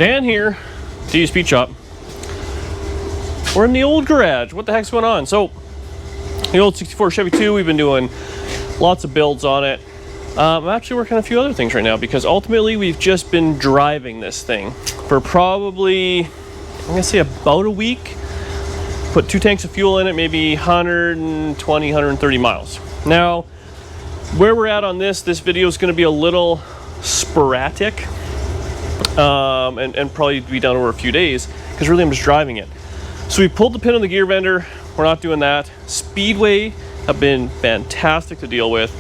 Dan here, DD Speed Shop. We're in the old garage. What the heck's going on? So, the old 64 Chevy II, we've been doing lots of builds on it. I'm actually working on a few other things right now because ultimately we've just been driving this thing for probably, I'm gonna say about a week. Put 2 tanks of fuel in it, maybe 120, 130 miles. Now, where we're at on this video is gonna be a little sporadic. And probably be done over a few days because really I'm just driving it. So we pulled the pin on the gear vendor. We're not doing that. Speedway have been fantastic to deal with.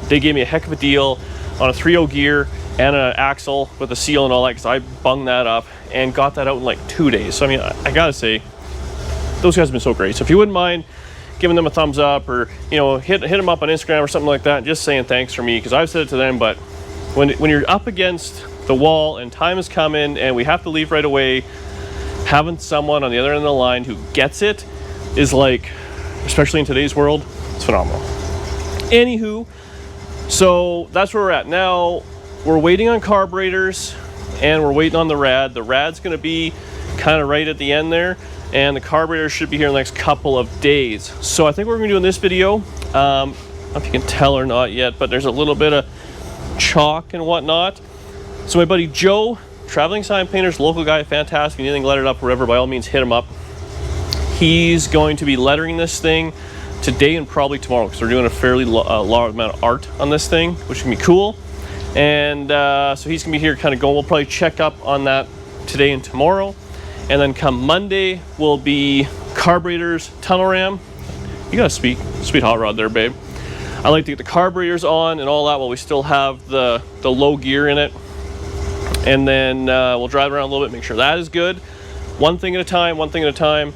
They gave me a heck of a deal on a 3.0 gear and an axle with a seal and all that because I bunged that up and got that out in like 2 days. So I mean, I gotta say, those guys have been so great. So if you wouldn't mind giving them a thumbs up or, you know, hit them up on Instagram or something like that, just saying thanks for me, because I've said it to them, but when you're up against the wall and time is coming and we have to leave right away, having someone on the other end of the line who gets it is like, especially in today's world, it's phenomenal. Anywho, so that's where we're at now. We're waiting on carburetors and we're waiting on the rad. The rad's going to be kind of right at the end there, and the carburetor should be here in the next couple of days. So I think what we're going to do in this video, I don't know if you can tell or not yet, but there's a little bit of chalk and whatnot. So my buddy Joe, traveling sign painter's local guy, fantastic. Anything lettered up, whatever, by all means hit him up. He's going to be lettering this thing today and probably tomorrow because we're doing a fairly large amount of art on this thing, which is gonna be cool. And so he's gonna be here kind of going. We'll probably check up on that today and tomorrow. And then come Monday will be carburetors, tunnel ram. You got a sweet hot rod there, babe. I like to get the carburetors on and all that while we still have the low gear in it. And then we'll drive around a little bit, make sure that is good. One thing at a time.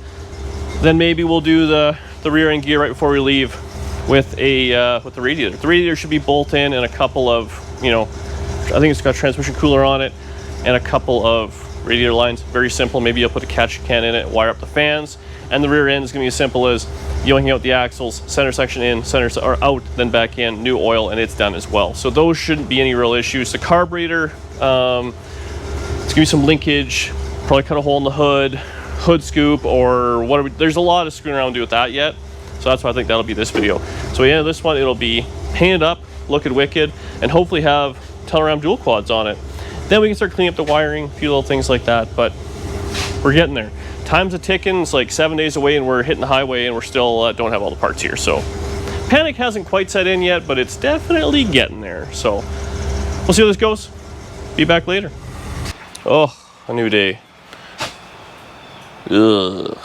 Then maybe we'll do the rear end gear right before we leave with the radiator. The radiator should be bolt in and a couple of, you know, I think it's got a transmission cooler on it and a couple of radiator lines. Very simple. Maybe you'll put a catch can in it, wire up the fans, and the rear end is gonna be as simple as yoking out the axles, center section in, or out, then back in, new oil, and it's done as well. So those shouldn't be any real issues. The carburetor, it's gonna be some linkage, probably cut a hole in the hood scoop, or whatever. There's a lot of screwing around to do with that yet. So that's why I think that'll be this video. So yeah, this one, it'll be painted up, looking wicked, and hopefully have tunnel ram dual quads on it. Then we can start cleaning up the wiring, a few little things like that, but we're getting there. Time's a ticking. It's like 7 days away and we're hitting the highway and we're still don't have all the parts here. So panic hasn't quite set in yet, but it's definitely getting there. So we'll see how this goes. Be back later. Oh, a new day. Ugh.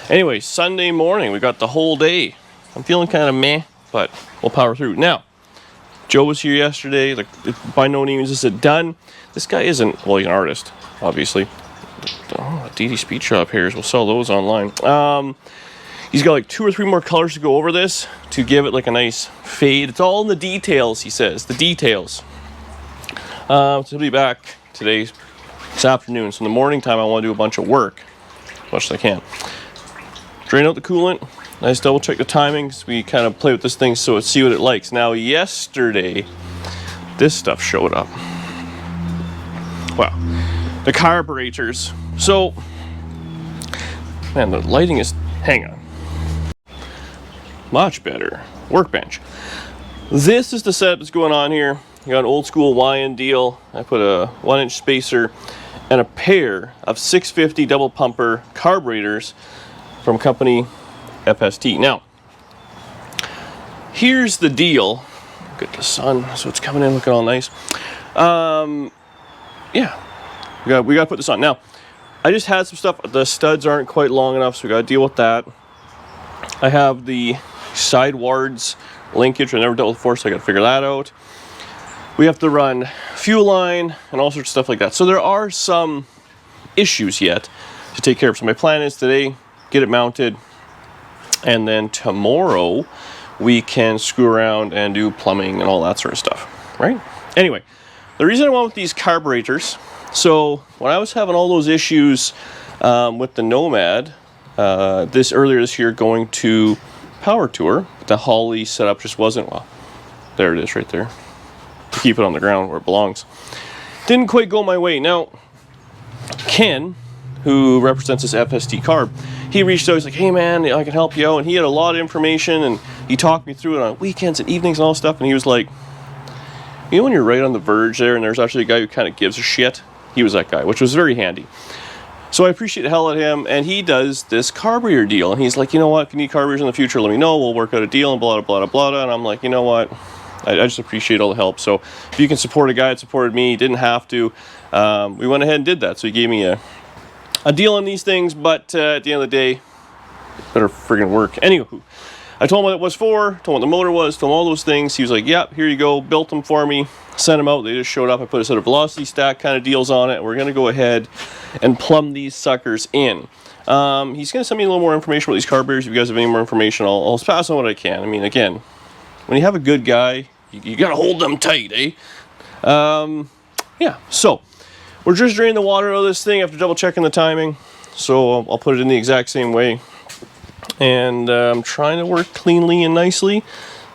Anyway, Sunday morning, we got the whole day. I'm feeling kind of meh, but we'll power through. Now, Joe was here yesterday. Like, by no means is it done. This guy isn't, well, he's an artist, obviously. Oh, DD Speed Shop hairs. We'll sell those online. He's got like 2 or 3 more colors to go over this to give it like a nice fade. It's all in the details, he says. The details. So he'll be back today, this afternoon. So in the morning time, I want to do a bunch of work, as much as I can. Drain out the coolant. Nice double check the timings. We kind of play with this thing so see what it likes. Now, yesterday, this stuff showed up. Wow. The carburetors. So, man, the lighting is, hang on. Much better. Workbench. This is the setup that's going on here. You got an old school Weiand deal. I put a 1-inch spacer and a pair of 650 double pumper carburetors from company FST. Now, here's the deal. Get the sun, so it's coming in looking all nice. Yeah. We got to put this on. Now, I just had some stuff. The studs aren't quite long enough, so we got to deal with that. I have the sidewards linkage I never dealt with before, so I got to figure that out. We have to run fuel line and all sorts of stuff like that. So there are some issues yet to take care of. So my plan is today, get it mounted, and then tomorrow we can screw around and do plumbing and all that sort of stuff, right? Anyway, the reason I went with these carburetors, so when I was having all those issues with the Nomad earlier this year going to Power Tour, the Holly setup just wasn't, well, there it is right there. Keep it on the ground where it belongs. Didn't quite go my way. Now, Ken, who represents this FST carb, he reached out. He's like, hey man, I can help you out. And he had a lot of information, and he talked me through it on weekends and evenings and all stuff. And he was like, you know when you're right on the verge there and there's actually a guy who kind of gives a shit? He was that guy, which was very handy. So I appreciate the hell out of him, and he does this carburetor deal. And he's like, you know what, if you need carburetors in the future, let me know. We'll work out a deal and blah, blah, blah, blah. And I'm like, you know what, I just appreciate all the help. So if you can support a guy that supported me, he didn't have to. We went ahead and did that. So he gave me a deal on these things, but at the end of the day, it better friggin' work. Anywho, I told him what it was for, told him what the motor was, told him all those things. He was like, yep, here you go, built them for me, sent them out. They just showed up. I put a set of velocity stack kind of deals on it. We're going to go ahead and plumb these suckers in. He's going to send me a little more information about these carburetors. If you guys have any more information, I'll pass on what I can. I mean, again, when you have a good guy, you got to hold them tight, eh? Yeah, so we're just draining the water out of this thing after double checking the timing. So I'll put it in the exact same way. And I'm trying to work cleanly and nicely.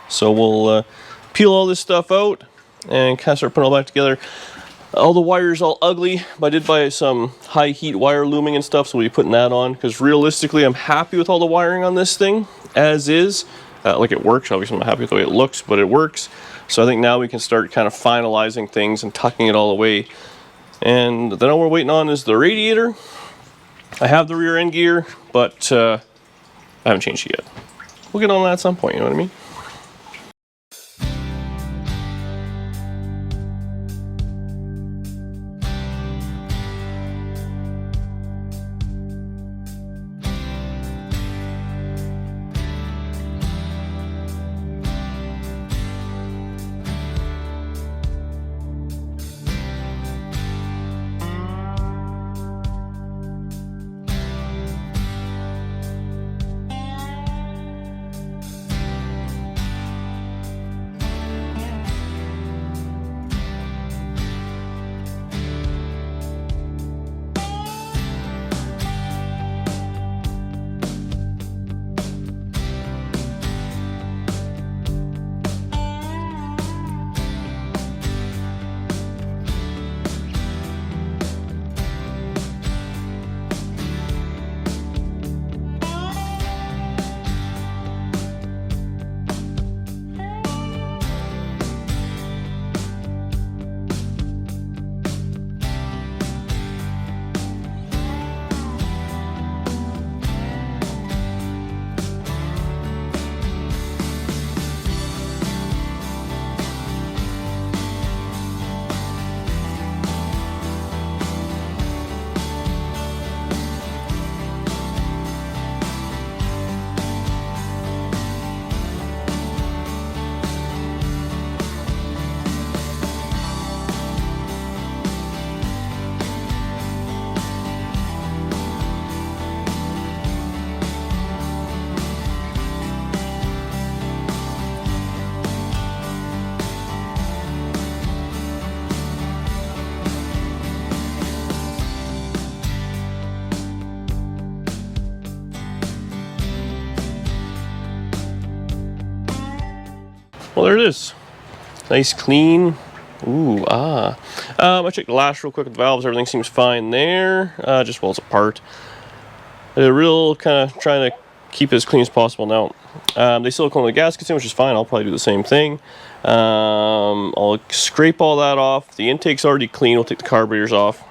So we'll peel all this stuff out and kind of start putting it all back together. All the wires all ugly, but I did buy some high heat wire looming and stuff, so we'll be putting that on, because realistically I'm happy with all the wiring on this thing as is. Like, it works. Obviously I'm not happy with the way it looks, but it works. So I think now we can start kind of finalizing things and tucking it all away. And then all we're waiting on is the radiator. I have the rear end gear, but I haven't changed it yet. We'll get on that at some point, you know what I mean? Well, there it is. Nice, clean. Ooh, I checked the lash real quick with the valves. Everything seems fine there. Just while it's apart. I did a real kind of trying to keep it as clean as possible now. They silicone the gaskets in, which is fine. I'll probably do the same thing. I'll scrape all that off. The intake's already clean. We'll take the carburetors off.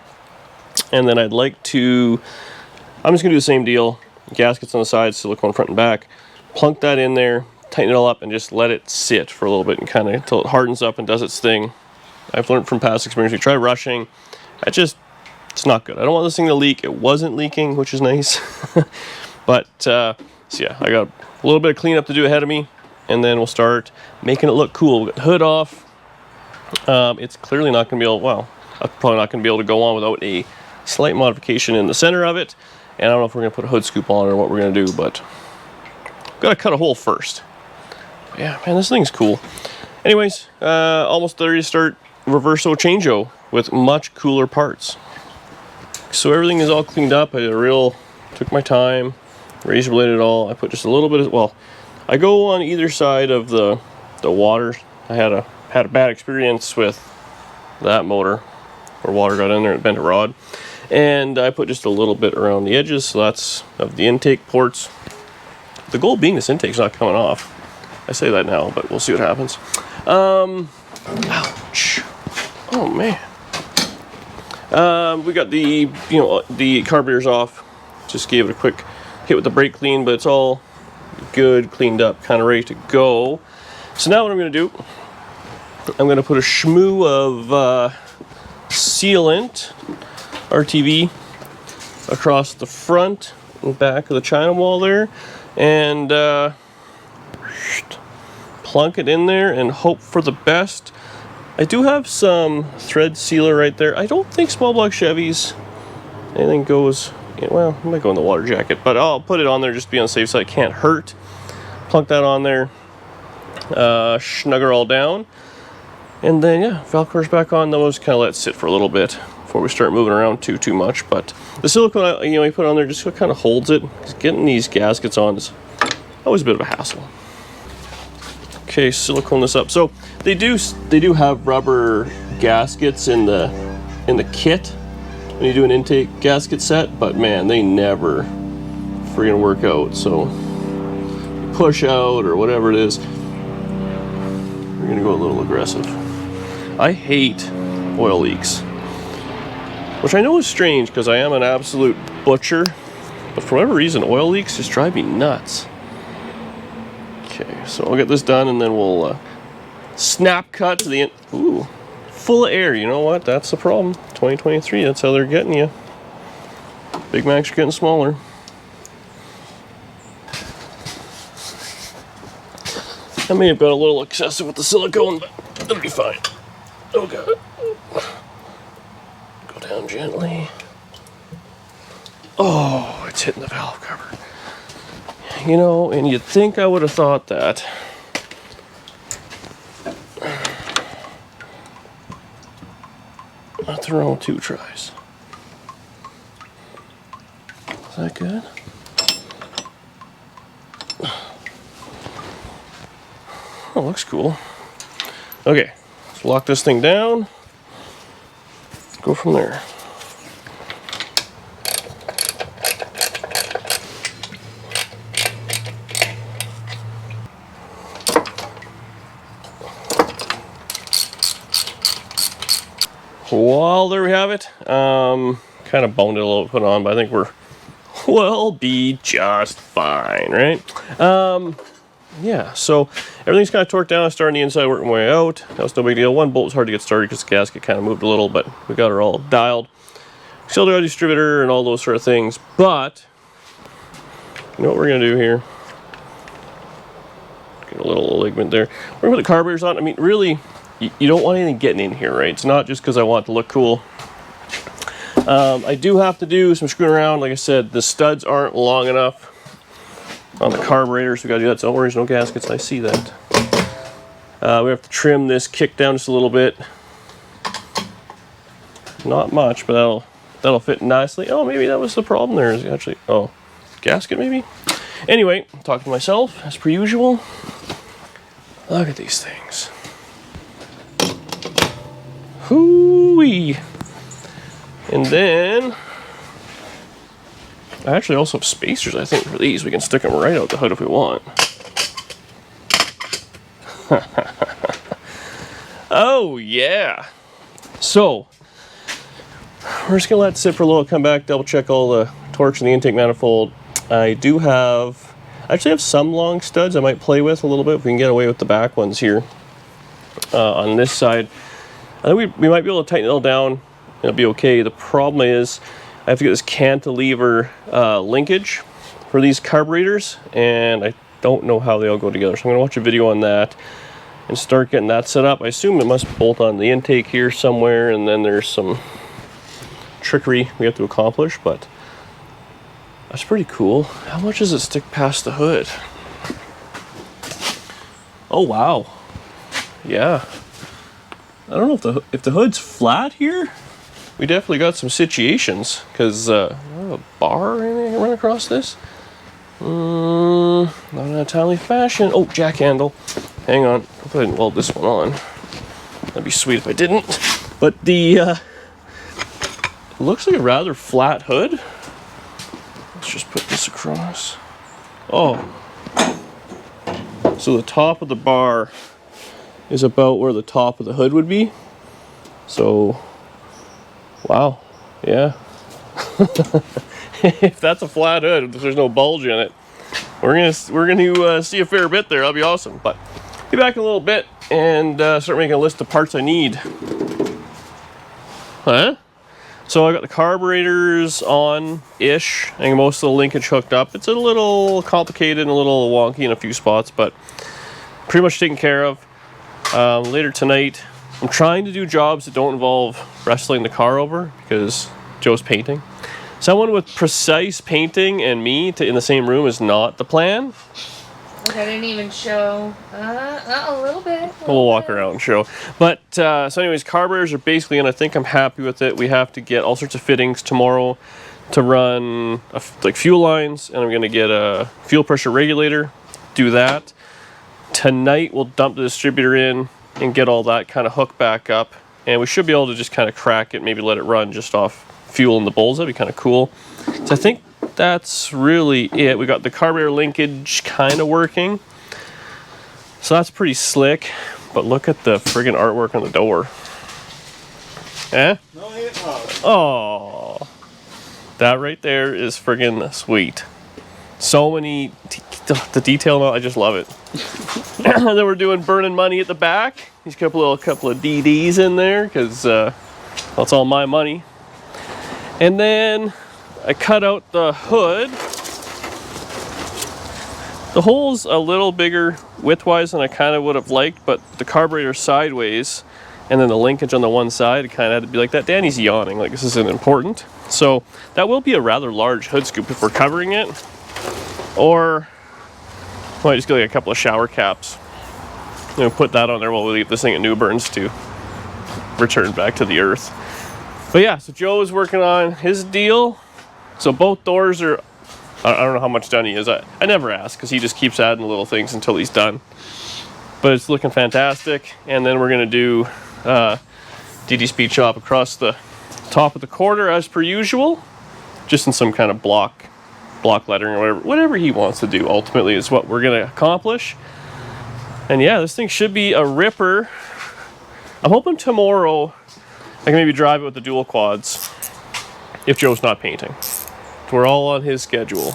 And then I'd like to, I'm just going to do the same deal. Gaskets on the sides, silicone front and back. Plunk that in there. Tighten it all up and just let it sit for a little bit and kind of until it hardens up and does its thing. I've learned from past experience, we try rushing. It's not good. I don't want this thing to leak. It wasn't leaking, which is nice. But, so yeah, I got a little bit of cleanup to do ahead of me, and then we'll start making it look cool. We'll get the hood off. It's clearly not going to be able, well, I'm probably not going to be able to go on without a slight modification in the center of it. And I don't know if we're going to put a hood scoop on it or what we're going to do, but I've got to cut a hole first. Yeah, man, this thing's cool. Anyways, almost ready to start reverso changeo with much cooler parts. So everything is all cleaned up. I took my time, razor bladed it all. I put just a little bit of, well, I go on either side of the water. I had a bad experience with that motor where water got in there and bent a rod. And I put just a little bit around the edges, so that's of the intake ports. The goal being this intake's not coming off. I say that now, but we'll see what happens. Ouch. Oh man. We got the, the carburetors off. Just gave it a quick hit with the brake clean, but it's all good, cleaned up, kind of ready to go. So now what I'm going to do, I'm going to put a shmoo of sealant, RTV, across the front and back of the china wall there, and plunk it in there and hope for the best. I do have some thread sealer right there. I don't think small block Chevys, anything goes, well, I might go in the water jacket, but I'll put it on there just to be on the safe side. It can't hurt. Plunk that on there, snug her all down, and then yeah, valve covers back on. Those kind of let it sit for a little bit before we start moving around too much. But the silicone, you put on there just kind of holds it. Getting these gaskets on is always a bit of a hassle. Okay, silicone this up. So they do have rubber gaskets in the kit when you do an intake gasket set, but man, they never freaking work out. So push out or whatever it is, we're gonna go a little aggressive. I hate oil leaks, which I know is strange because I am an absolute butcher, but for whatever reason oil leaks just drive me nuts. Okay, so I'll get this done and then we'll snap cut to the end. Ooh, full of air. You know what? That's the problem. 2023, that's how they're getting you. Big Macs are getting smaller. I may have got a little excessive with the silicone, but it'll be fine. Oh god. Go down gently. Oh, it's hitting the valve cover. And you'd think I would have thought that. Nothing wrong with 2 tries. Is that good? Oh, looks cool. Okay, let's lock this thing down. Go from there. Well, there we have it. Kind of boned it a little bit, put on, but I think we'll be just fine, right? Yeah, so everything's kind of torqued down. I started on the inside, working my way out. That was no big deal. One bolt was hard to get started because the gasket kind of moved a little, but we got her all dialed. Still got a distributor and all those sort of things, but you know what we're going to do here? Get a little ligament there. We're going to put the carburetors on. I mean, really, you don't want anything getting in here, right? It's not just because I want it to look cool. I do have to do some screwing around. Like I said, the studs aren't long enough on the carburetors. We got to do that. So don't worry, there's no gaskets. I see that. We have to trim this kick down just a little bit. Not much, but that'll fit nicely. Oh, maybe that was the problem there. Is actually, oh, gasket maybe? Anyway, talking to myself as per usual. Look at these things. Hoo-wee. And then I actually also have spacers, I think, for these. We can stick them right out the hood if we want. Oh, yeah. So we're just gonna let it sit for a little, come back, double check all the torques in the intake manifold. I actually have some long studs I might play with a little bit if we can get away with the back ones here on this side. I think we might be able to tighten it all down. It'll be okay. The problem is I have to get this cantilever linkage for these carburetors, and I don't know how they all go together. So I'm going to watch a video on that and start getting that set up. I assume it must bolt on the intake here somewhere, and then there's some trickery we have to accomplish, but that's pretty cool. How much does it stick past the hood? Oh, wow. Yeah. I don't know if the hood's flat here. We definitely got some situations, because a bar or anything run across this? Not in a timely fashion. Oh, jack handle. Hang on. Hope I didn't weld this one on. That'd be sweet if I didn't. But the looks like a rather flat hood. Let's just put this across. Oh, so the top of the bar is about where the top of the hood would be. So, wow, yeah. If that's a flat hood, if there's no bulge in it, we're gonna see a fair bit there. That'll be awesome. But be back in a little bit and start making a list of parts I need. Huh? So I got the carburetors on-ish, and most of the linkage hooked up. It's a little complicated and a little wonky in a few spots, but pretty much taken care of. Later tonight, I'm trying to do jobs that don't involve wrestling the car over because Joe's painting. Someone with precise painting and me in the same room is not the plan. Like I didn't even show a little bit. We'll walk around and show. But so anyways, carburetors are basically, and I think I'm happy with it. We have to get all sorts of fittings tomorrow to run like fuel lines, and I'm going to get a fuel pressure regulator, do that. Tonight we'll dump the distributor in and get all that kind of hooked back up, and we should be able to just kind of crack it, maybe let it run just off fuel in the bowls. That'd be kind of cool. So I think that's really it. We got the carburetor linkage kind of working, so that's pretty slick. But look at the friggin' artwork on the door. Eh? No, it's not. Oh, that right there is friggin' sweet. So many the detail. I just love it. And then we're doing burning money at the back. He's got a couple of DDs in there because that's all my money. And then I cut out the hood. The hole's a little bigger widthwise than I kind of would have liked, but the carburetor sideways and then the linkage on the one side, it kind of had to be like that. Danny's yawning, like this isn't important. So that will be a rather large hood scoop if we're covering it. Or I might just get like a couple of shower caps. Put that on there while we leave this thing at New Burns to return back to the earth. But yeah, so Joe is working on his deal. So both doors are, I don't know how much done he is. I never ask because he just keeps adding little things until he's done. But it's looking fantastic. And then we're going to do DD Speed Shop across the top of the quarter as per usual. Just in some kind of block lettering or whatever he wants to do ultimately is what we're going to accomplish. And yeah, this thing should be a ripper. I'm hoping tomorrow I can maybe drive it with the dual quads if Joe's not painting. We're all on his schedule.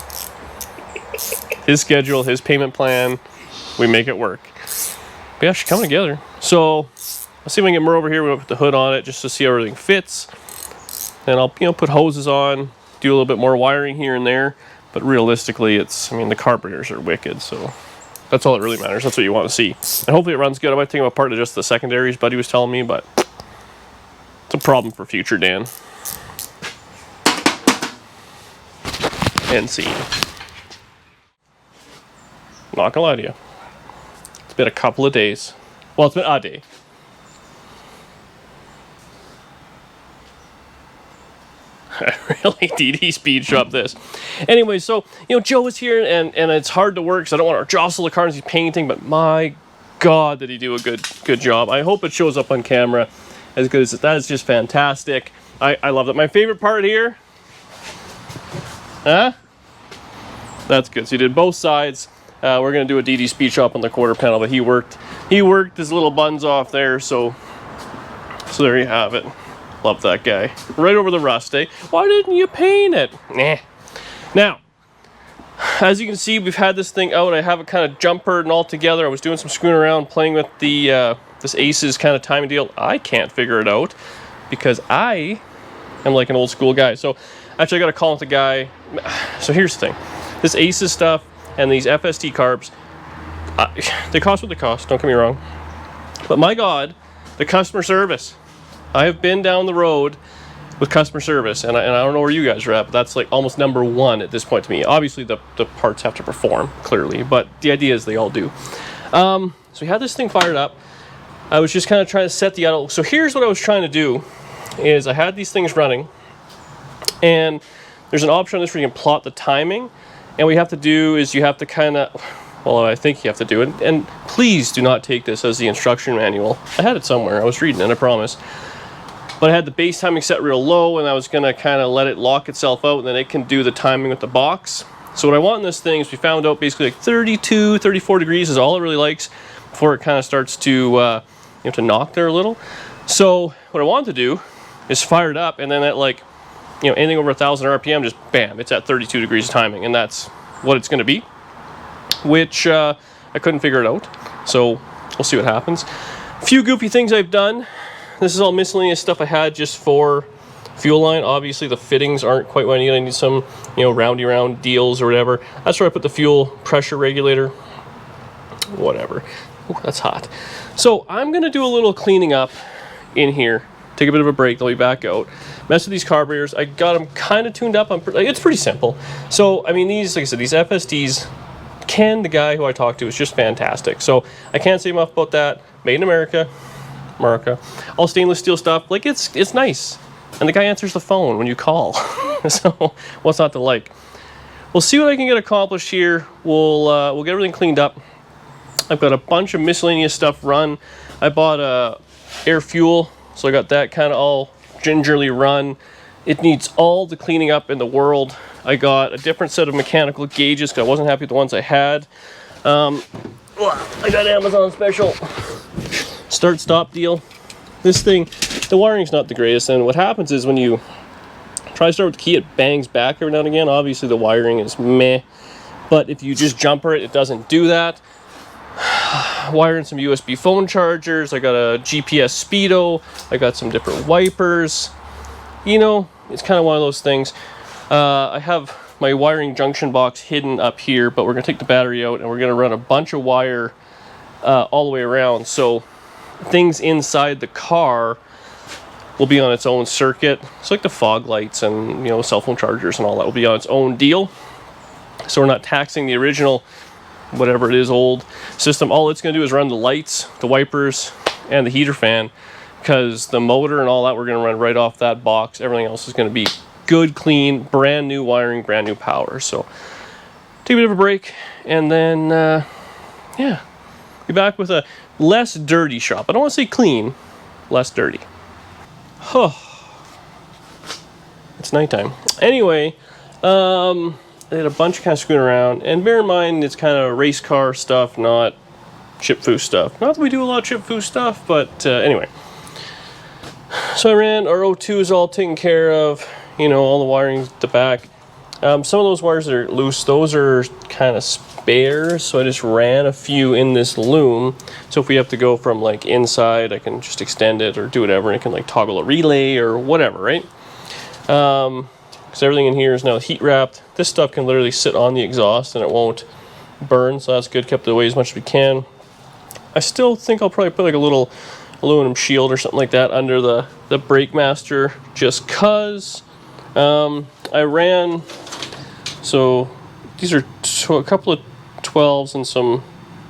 His schedule, his payment plan, we make it work. But yeah, she's coming together. So I'll see if I can get more over here. We'll put the hood on it just to see how everything fits. Then I'll put hoses on, do a little bit more wiring here and there. But realistically, the carburetors are wicked, so that's all that really matters. That's what you want to see. And hopefully it runs good. I might take them apart to just the secondaries, Buddy was telling me, but it's a problem for future Dan. And see. Not gonna lie to you. It's been a couple of days. Well, it's been a day. Really, DD Speed Shop this. Anyway, so, Joe is here, and it's hard to work, so I don't want to jostle the car as he's painting, but my God, did he do a good job. I hope it shows up on camera as good as it. That is just fantastic. I love that. My favorite part here, huh? That's good. So he did both sides. We're going to do a DD Speed Shop on the quarter panel, but he worked his little buns off there, so there you have it. Love that guy. Right over the rust, eh? Why didn't you paint it? Nah. Now, as you can see, we've had this thing out. I have it kind of jumpered and all together. I was doing some screwing around, playing with the this Aces kind of timing deal. I can't figure it out because I am like an old school guy. So actually I got to call the guy. So here's the thing. This Aces stuff and these FST carbs, they cost what they cost, don't get me wrong. But my God, the customer service. I have been down the road with customer service, and I don't know where you guys are at, but that's like almost number one at this point to me. Obviously, the parts have to perform, clearly, but the idea is they all do. So we had this thing fired up. I was just kind of trying to set the idle. So here's what I was trying to do, is I had these things running, and there's an option on this where you can plot the timing, and what you have to do is you have to kind of, well, I think you have to do it, and please do not take this as the instruction manual. I had it somewhere. I was reading it, I promise. But I had the base timing set real low, and I was gonna kind of let it lock itself out, and then it can do the timing with the box. So what I want in this thing is, we found out basically like 32, 34 degrees is all it really likes before it kind of starts to to knock there a little. So what I want to do is fire it up, and then at like, anything over 1,000 RPM, just bam, it's at 32 degrees timing, and that's what it's going to be, which I couldn't figure it out. So we'll see what happens. A few goofy things I've done. This is all miscellaneous stuff I had just for fuel line. Obviously the fittings aren't quite what I need. I need some, roundy round deals or whatever. That's where I put the fuel pressure regulator. Whatever. Ooh, that's hot. So I'm going to do a little cleaning up in here. Take a bit of a break, they'll be back out. Mess with these carburetors. I got them kind of tuned up. It's pretty simple. So, I mean, these, like I said, these FSDs, Ken, the guy who I talked to, is just fantastic. So I can't say enough about that. Made in America. All stainless steel stuff. Like, it's nice. And the guy answers the phone when you call. So what's not to like? We'll see what I can get accomplished here. We'll get everything cleaned up. I've got a bunch of miscellaneous stuff run. I bought air fuel, so I got that kind of all gingerly run. It needs all the cleaning up in the world. I got a different set of mechanical gauges because I wasn't happy with the ones I had. I got Amazon special start-stop deal. This thing, the wiring's not the greatest, and what happens is when you try to start with the key, it bangs back every now and again. Obviously the wiring is meh, but if you just jumper it, it doesn't do that. Wiring some USB phone chargers. I got a GPS speedo. I got some different wipers. It's kind of one of those things. I have my wiring junction box hidden up here, but we're going to take the battery out and we're going to run a bunch of wire all the way around. So things inside the car will be on its own circuit. It's like the fog lights and cell phone chargers and all that will be on its own deal. So we're not taxing the original, whatever it is, old system. All it's going to do is run the lights, the wipers, and the heater fan, because the motor and all that we're going to run right off that box. Everything else is going to be good, clean, brand new wiring, brand new power. So take a bit of a break, and then be back with a less dirty shop. I don't want to say clean, less dirty. It's nighttime. Anyway, I had a bunch of kind of screwing around, and bear in mind it's kind of race car stuff, not chip foo stuff. Not that we do a lot of chip foo stuff, but anyway. So I ran our O2 is all taken care of, all the wiring at the back. Some of those wires that are loose, those are kind of spares, so I just ran a few in this loom. So if we have to go from like inside, I can just extend it or do whatever, and it can like toggle a relay or whatever, right? Because everything in here is now heat wrapped. This stuff can literally sit on the exhaust and it won't burn, so that's good. Kept it away as much as we can. I still think I'll probably put like a little aluminum shield or something like that under the brake master, just cause I ran, so these are a couple of 12s and some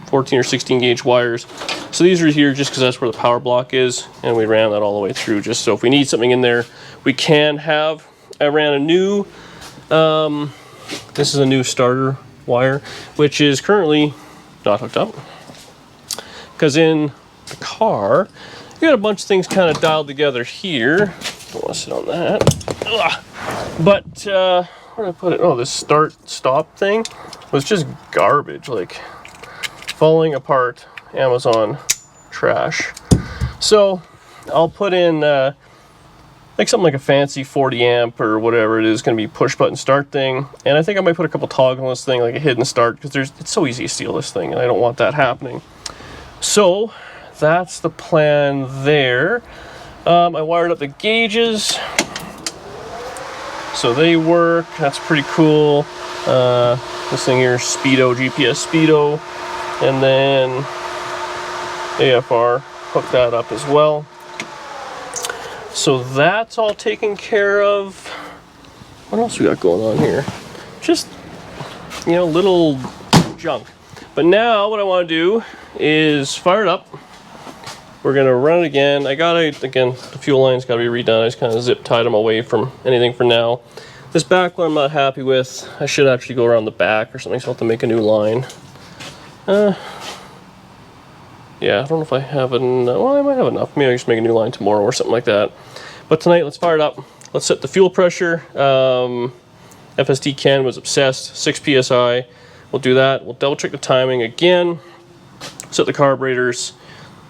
14 or 16 gauge wires. So these are here just because that's where the power block is, and we ran that all the way through just so if we need something in there we can have. I ran a new, this is a new starter wire, which is currently not hooked up. Because in the car, you got a bunch of things kind of dialed together here. Don't want to sit on that. Ugh. But, where did I put it? Oh, this start-stop thing was just garbage, like falling apart Amazon trash. So, I'll put in, like something like a fancy 40 amp or whatever it is, going to be push button start thing. And I think I might put a couple toggles on this thing, like a hidden start, because it's so easy to steal this thing and I don't want that happening. So that's the plan there. I wired up the gauges, so they work. That's pretty cool. This thing here, speedo, GPS speedo, and then AFR, hook that up as well. So that's all taken care of. What else we got going on here? Just, little junk. But now what I want to do is fire it up. We're going to run it again. Again, the fuel line's got to be redone. I just kind of zip tied them away from anything for now. This back one I'm not happy with. I should actually go around the back or something, so I'll have to make a new line. Yeah, I don't know if I have enough. Well, I might have enough. Maybe I just make a new line tomorrow or something like that. But tonight, let's fire it up. Let's set the fuel pressure. FSD Ken was obsessed, 6 PSI. We'll do that. We'll double check the timing again. Set the carburetors,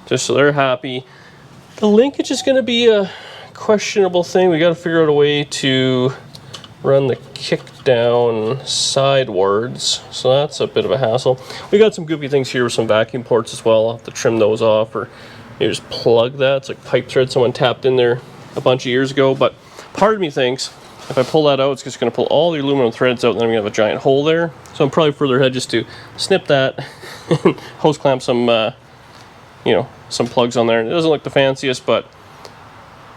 just so they're happy. The linkage is gonna be a questionable thing. We gotta figure out a way to run the kick down sidewards. So that's a bit of a hassle. We got some goofy things here with some vacuum ports as well. I'll have to trim those off, or maybe just plug that. It's like pipe thread someone tapped in there a bunch of years ago. But part of me thinks if I pull that out, it's just gonna pull all the aluminum threads out, and then I'm gonna have a giant hole there. So I'm probably further ahead just to snip that and hose clamp some, you know, some plugs on there. It doesn't look the fanciest, but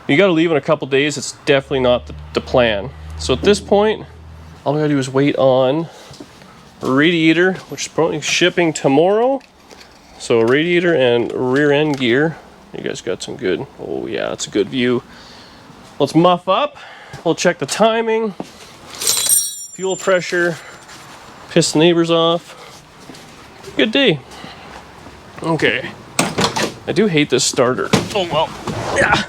you got to leave in a couple days. It's definitely not the plan. So at this point, all we got to do is wait on radiator, which is probably shipping tomorrow. So radiator and rear end gear. You guys got some good, oh yeah, that's a good view. Let's muff up. We'll check the timing, fuel pressure, piss the neighbors off. Good day. Okay. I do hate this starter. Oh well. Yeah.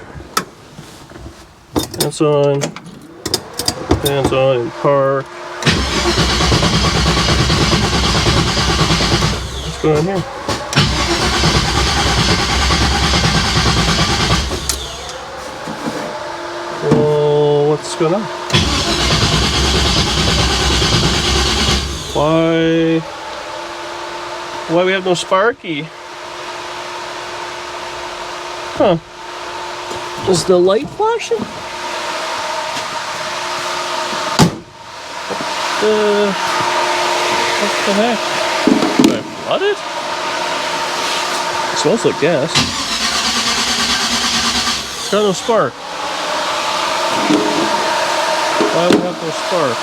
Pants on. Pants on in park. What's going on here? Well, what's going on? Why we have no Sparky? Huh. Is the light flashing? What the heck? Did I flood it? It smells like gas. It's got no spark. Why would we have no spark?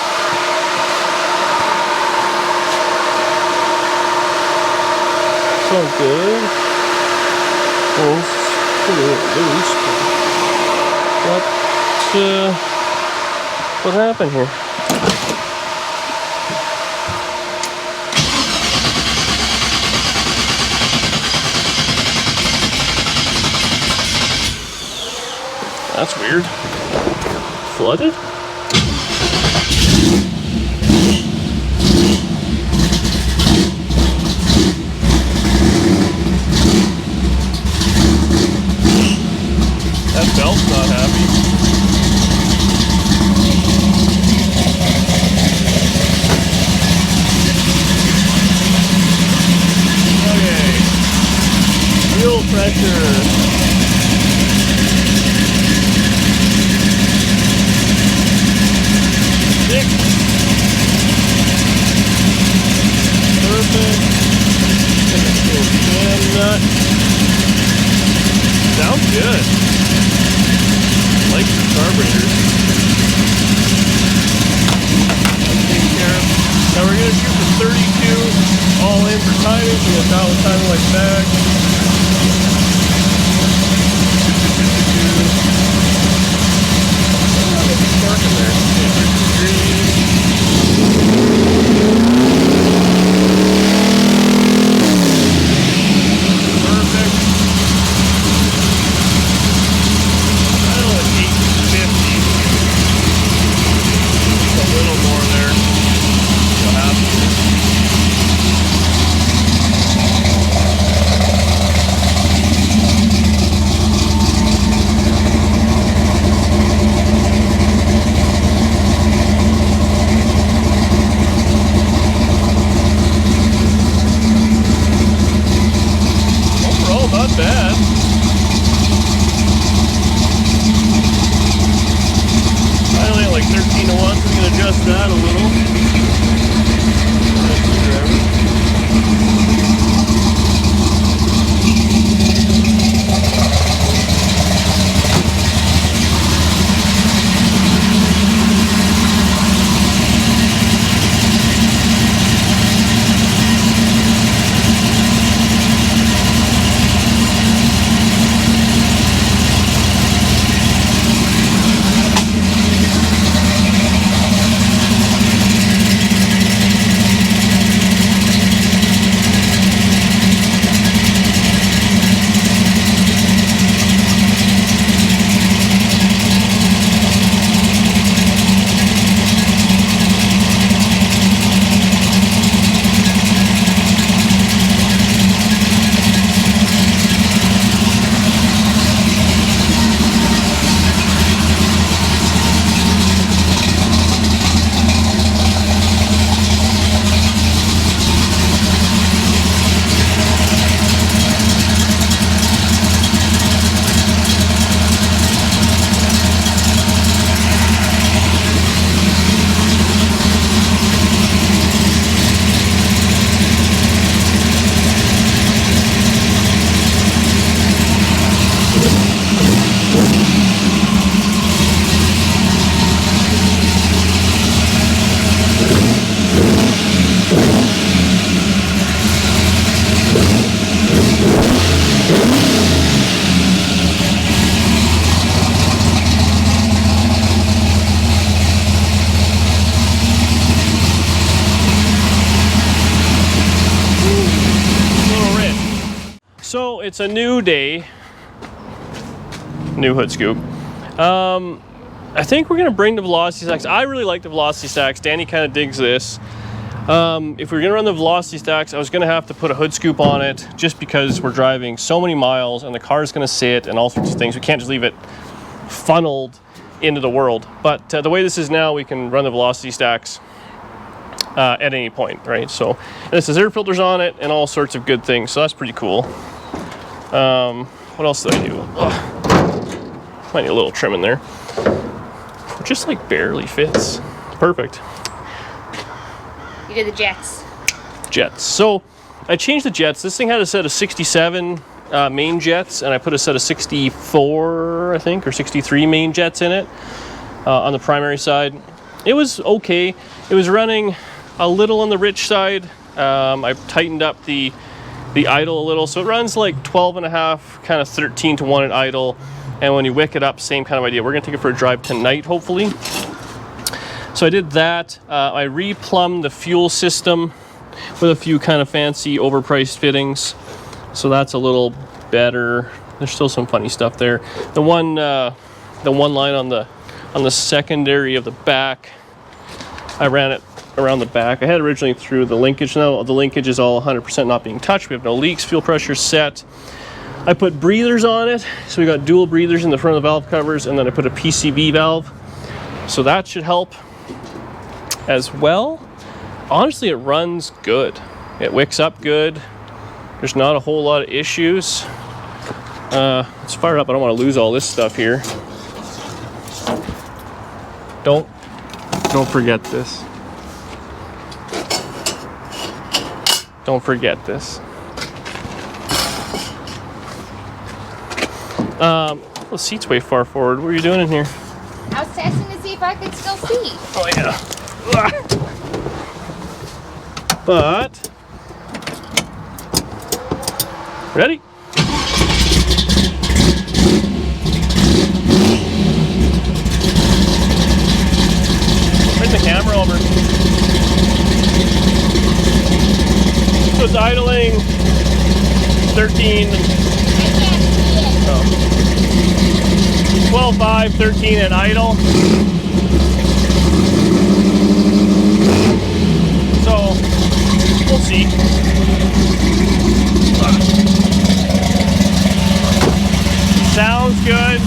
It's not good. Well, it's a little loose. What happened here? That's weird. Flooded? That belt's not happy. Okay. Fuel pressure. Perfect. Nut. Sounds good. Like the carburetors. Taken care of. Now we're going to shoot for 32 all in for timing. So we'll dial the timing like back. There's a spark in there. So it's a new day. New hood scoop. I think we're gonna bring the velocity stacks. I really like the velocity stacks. Danny kind of digs this. If we're gonna run the velocity stacks, I was gonna have to put a hood scoop on it just because we're driving so many miles and the car's gonna sit and all sorts of things. We can't just leave it funneled into the world. But the way this is now, we can run the velocity stacks at any point, right? So this has air filters on it and all sorts of good things. So that's pretty cool. What else did I do? Ugh. Might need a little trim in there. It just like barely fits. Perfect. You did the jets. Jets. So I changed the jets. This thing had a set of 67 main jets, and I put a set of 64, I think, or 63 main jets in it on the primary side. It was okay. It was running a little on the rich side. I tightened up the idle a little, so it runs like 12 and a half, kind of 13 to 1 at idle. And when you wick it up, same kind of idea. We're gonna take it for a drive tonight, hopefully. So I did that. I re-plumbed the fuel system with a few kind of fancy overpriced fittings. So that's a little better. There's still some funny stuff there. The one line on the secondary of the back, I ran it around the back. I had originally through the linkage. Now the linkage is all 100% not being touched. We have no leaks, fuel pressure set. I put breathers on it. So we got dual breathers in the front of the valve covers, and then I put a PCV valve. So that should help as well. Honestly, it runs good. It wicks up good. There's not a whole lot of issues. Let's fire it up. I don't want to lose all this stuff here. Don't forget this. Don't forget this. The seat's way far forward. What are you doing in here? I was testing to see if I could still see. Oh yeah. But ready? Bring the camera over. So it's idling 13. 12, 5, 13 at idle. So we'll see. Sounds good.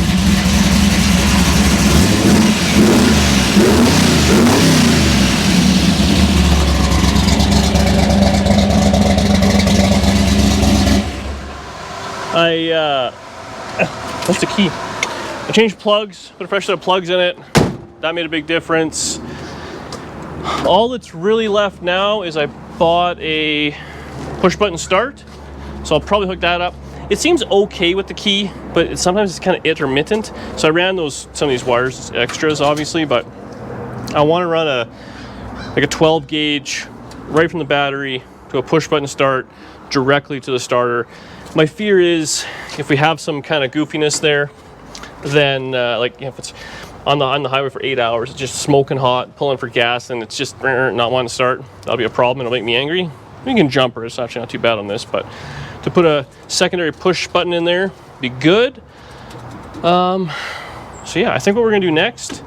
What's the key? I changed plugs, put a fresh set of plugs in it. That made a big difference. All that's really left now is I bought a push button start. So I'll probably hook that up. It seems okay with the key, but sometimes it's kind of intermittent. So I ran some of these wires extras, obviously, but I want to run a 12 gauge right from the battery to a push button start directly to the starter. My fear is if we have some kind of goofiness there, then if it's on the highway for 8 hours, it's just smoking hot, pulling for gas, and it's just not wanting to start, that'll be a problem. It'll make me angry. We can jumper. It's actually not too bad on this, but to put a secondary push button in there, be good. So yeah, I think what we're gonna do next,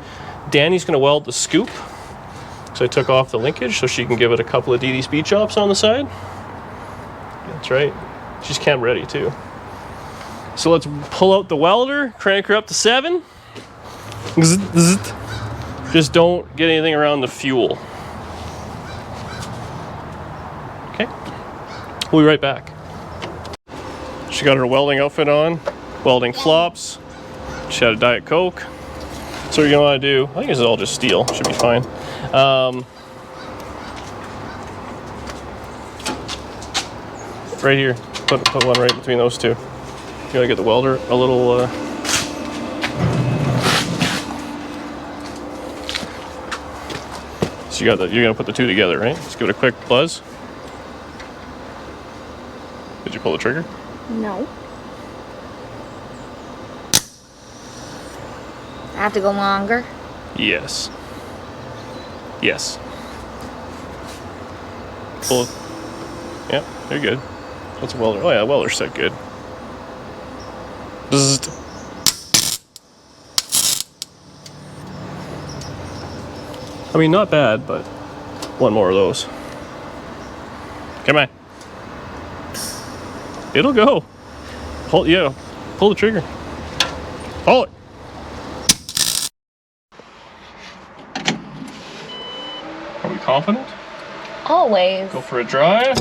Danny's gonna weld the scoop. So I took off the linkage so she can give it a couple of DD speed chops on the side. That's right. She's cam ready too. So let's pull out the welder, crank her up to 7. Just don't get anything around the fuel. Okay, we'll be right back. She got her welding outfit on, welding flops. She had a Diet Coke. So what you're gonna wanna do, I think this is all just steel, should be fine. Right here, put one right between those two. You gotta get the welder a little, so you're gonna put the two together, right? Let's give it a quick buzz. Did you pull the trigger? No. I have to go longer? Yes. Yes. Pull it. Yep, you're good. What's a welder? Oh yeah, welder's set good. Bzzzt. I mean, not bad, but one more of those. Come on. It'll go. Hold, yeah, pull the trigger. Pull it. Are we confident? Always. Go for a drive.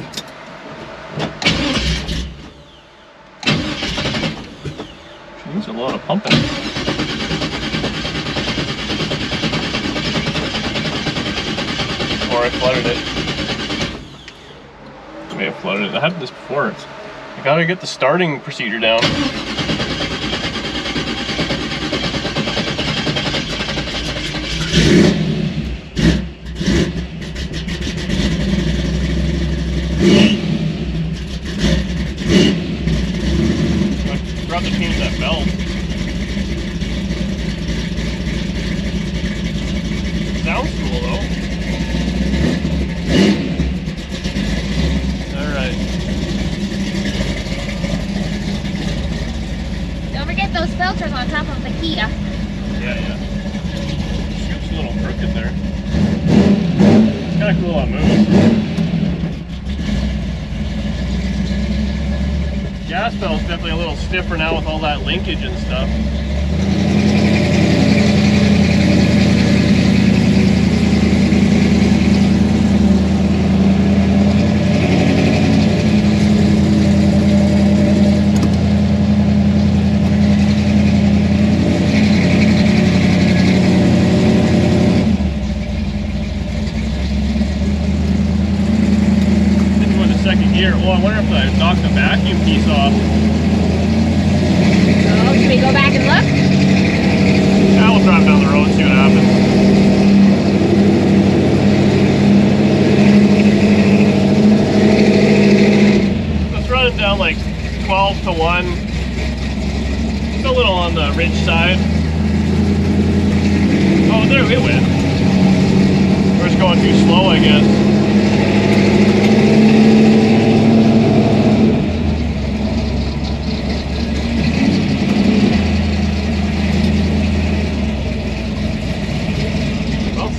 She needs a lot of pumping. Or I flooded it. I may have flooded it. I had this before. I gotta get the starting procedure down. I forgot to change that belt. Sounds cool though. Alright. Don't forget those filters on top of the Kia. Yeah. Scoop's a little crooked there. It's kind of cool on moves. Gas pedal's definitely a little stiffer now with all that linkage and stuff. Oh, I wonder if I knocked the vacuum piece off. Oh, can we go back and look? Yeah, we'll drive down the road and see what happens. It's running down like 12 to 1. It's a little on the ridge side. Oh, there it went. We're just going too slow, I guess.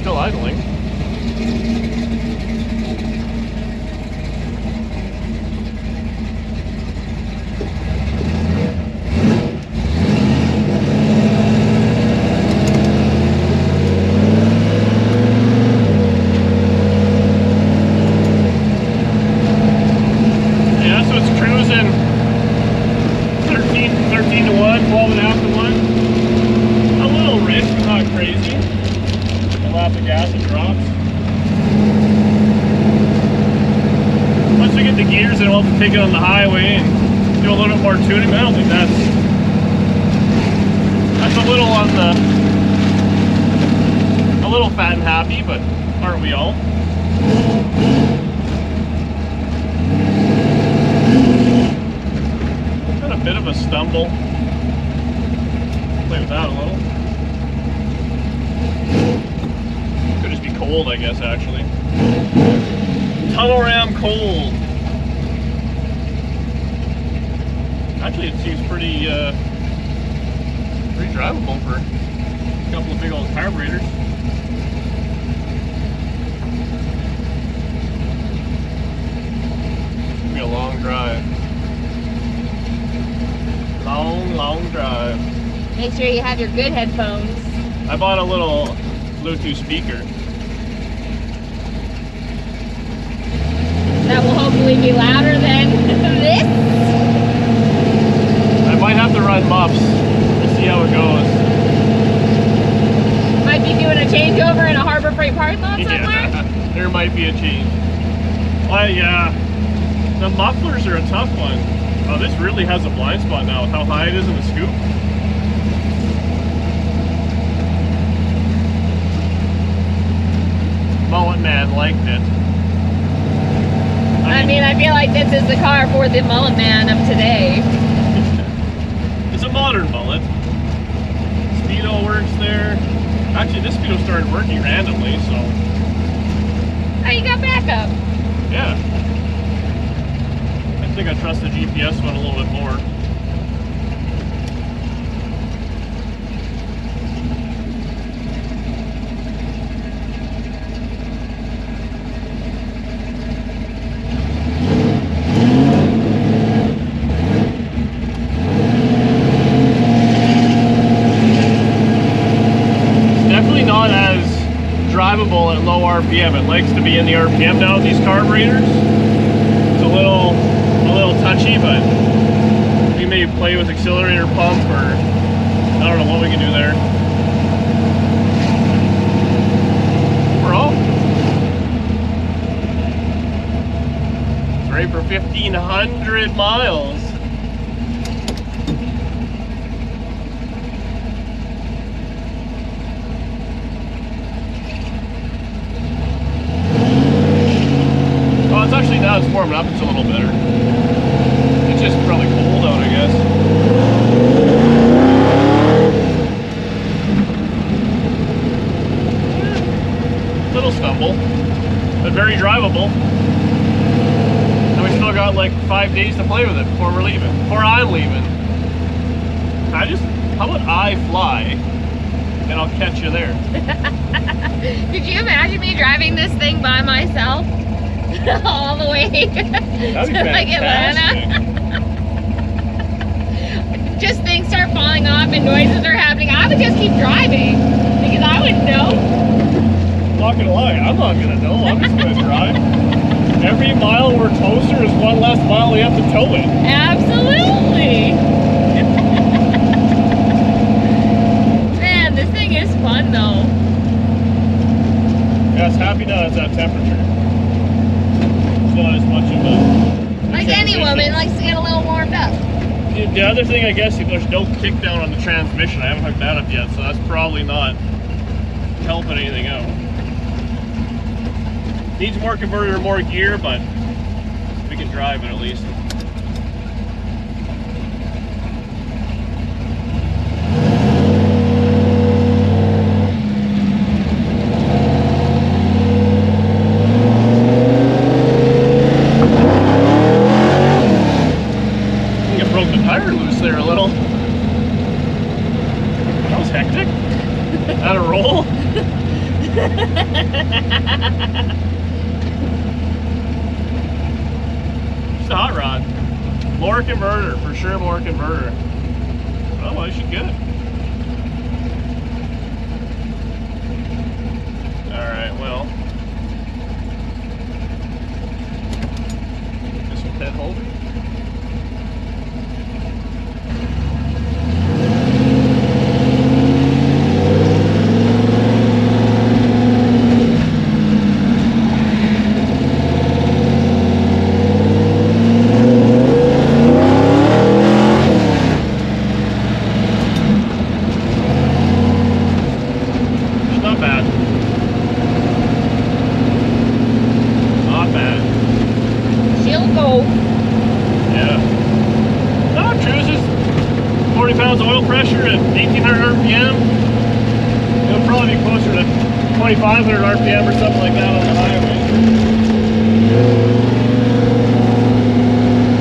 Still idling. Yeah, so it's cruising 13 to 1, 12 and a half to 1. A little rich, but not crazy. Lap of gas and drops. Once we get the gears, then we'll have to take it on the highway and do a little bit more tuning. I don't think that's a little on the fat and happy, but aren't we all? Got a bit of a stumble. Play with that a little. Cold, I guess, actually. Tunnel ram cold. Actually, it seems pretty drivable for a couple of big old carburetors. It'll be a long drive. Long drive. Make sure you have your good headphones. I bought a little Bluetooth speaker. That will hopefully be louder than this. I might have to run muffs. We'll see how it goes. Might be doing a changeover in a Harbor Freight parking lot somewhere. Yeah, there might be a change. Well, yeah, the mufflers are a tough one. Oh, this really has a blind spot now with how high it is in the scoop. Mullet man liked it. I mean, I feel like this is the car for the mullet man of today. It's a modern mullet. Speedo works there. Actually, this Speedo started working randomly, so... Oh, you got backup. Yeah. I think I trust the GPS one a little bit more. RPM. It likes to be in the RPM now with these carburetors. It's a little touchy, but we may play with accelerator pump, or I don't know what we can do there. Overall, it's ready for 1,500 miles. Now it's warming up, it's a little better. It's just probably cold out, I guess. Little stumble, but very drivable. And we still got like 5 days to play with it before we're leaving. Before I'm leaving. How about I fly and I'll catch you there. Could you imagine me driving this thing by myself? All the way to like Atlanta. Just things start falling off and noises are happening. I would just keep driving because I wouldn't know. I'm not gonna lie, I'm not gonna know. I'm just gonna drive. Every mile we're closer is one less mile we have to tow it. Absolutely. Man, this thing is fun though. Yeah, it's happy now it's that temperature. Not as much of a like any woman likes to get a little warmed up. The other thing, I guess, there's no kick down on the transmission. I haven't hooked that up yet, so that's probably not helping anything out. Needs more converter, more gear, but we can drive it at least. There a little. That was hectic. Had a roll. Just a hot rod. More converter, for sure, more converter. Oh, I should get it. Alright, well. This will head hold. Oil pressure at 1,800 RPM. It'll probably be closer to 2,500 RPM or something like that on the highway.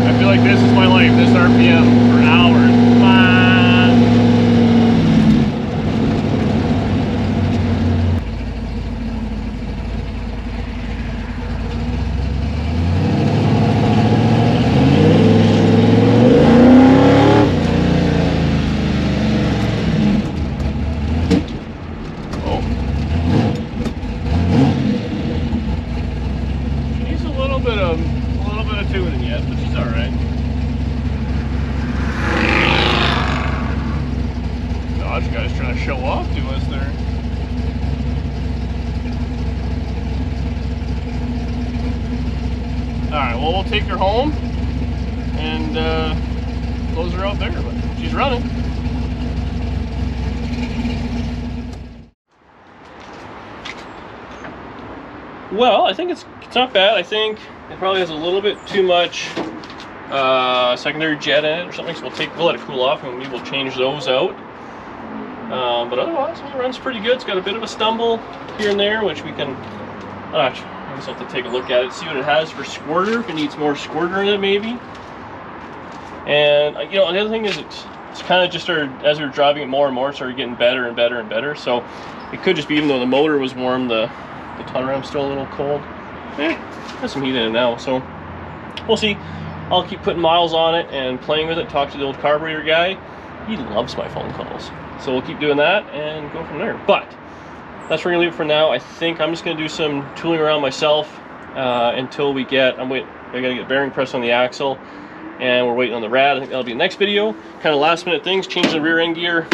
I feel like this is my life, this RPM for hours. Alright, well, we'll take her home and close her out there, but she's running. Well, I think it's not bad. I think it probably has a little bit too much secondary jet in it or something, so we'll let it cool off and maybe we'll change those out. But otherwise, it runs pretty good. It's got a bit of a stumble here and there, which we can I just have to take a look at it, see what it has for squirter, if it needs more squirter in it maybe. And you know, the other thing is it's kind of just started, as we were driving it more and more, it started getting better and better and better. So it could just be, even though the motor was warm, the tonneram's still a little cold. Has some heat in it now, so we'll see. I'll keep putting miles on it and playing with it, talk to the old carburetor guy. He loves my phone calls. So we'll keep doing that and go from there. But that's where we're gonna leave it for now. I think I'm just gonna do some tooling around myself until we get, I gotta get bearing press on the axle, and we're waiting on the rad. I think that'll be the next video. Kind of last minute things, changing the rear end gear,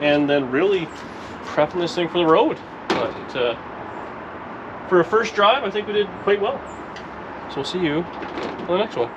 and then really prepping this thing for the road. But for a first drive, I think we did quite well. So we'll see you on the next one.